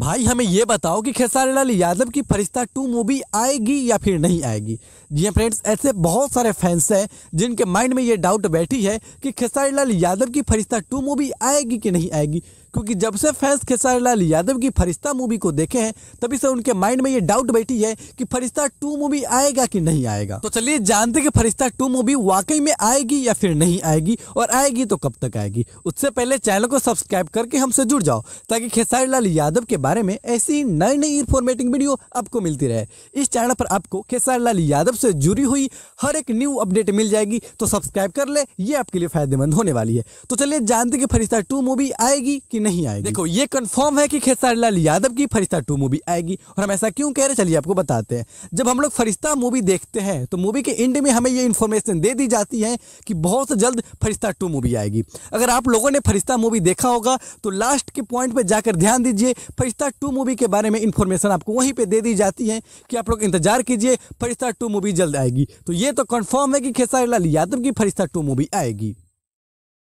भाई हमें ये बताओ कि खेसारी लाल यादव की फरिश्ता 2 मूवी आएगी या फिर नहीं आएगी। जी हाँ फ्रेंड्स, ऐसे बहुत सारे फैंस हैं जिनके माइंड में ये डाउट बैठी है कि खेसारी लाल यादव की फरिश्ता 2 मूवी आएगी कि नहीं आएगी, क्योंकि जब से फैंस खेसारी लाल यादव की फरिश्ता मूवी को देखे हैं तभी से उनके माइंड में ये डाउट बैठी है कि फरिश्ता 2 मूवी आएगा कि नहीं आएगा। तो चलिए जानते कि फरिश्ता 2 मूवी वाकई में आएगी या फिर नहीं आएगी, और आएगी तो कब तक आएगी। उससे पहले चैनल को सब्सक्राइब करके हमसे जुड़ जाओ ताकि खेसारी लाल यादव के बारे में ऐसी नई नई इन्फॉर्मेटिव वीडियो आपको मिलती रहे। इस चैनल पर आपको खेसारी लाल यादव से जुड़ी हुई हर एक न्यू अपडेट मिल जाएगी, तो सब्सक्राइब कर ले, ये आपके लिए फायदेमंद होने वाली है। तो चलिए जानते कि फरिश्ता 2 मूवी आएगी कि नहीं आएगी। देखो ये कंफर्म है कि खेसारी लाल यादव की फरिश्ता 2 मूवी आएगी, और हम ऐसा क्यों कह रहे हैं चलिए आपको बताते हैं। जब हम लोग फरिश्ता मूवी देखते हैं तो मूवी के एंड में हमें ये इन्फॉर्मेशन दे दी जाती है कि बहुत जल्द फरिश्ता 2 मूवी आएगी। अगर आप लोगों ने फरिश्ता मूवी देखा होगा तो लास्ट के पॉइंट पे जाकर ध्यान दीजिए, फरिश्ता 2 मूवी के बारे में इन्फॉर्मेशन आपको वहीं पे दे दी जाती है कि आप लोग इंतजार कीजिए, फरिश्ता 2 मूवी जल्द आएगी। तो ये तो कंफर्म है कि खेसारी लाल यादव की फरिश्ता 2 मूवी आएगी।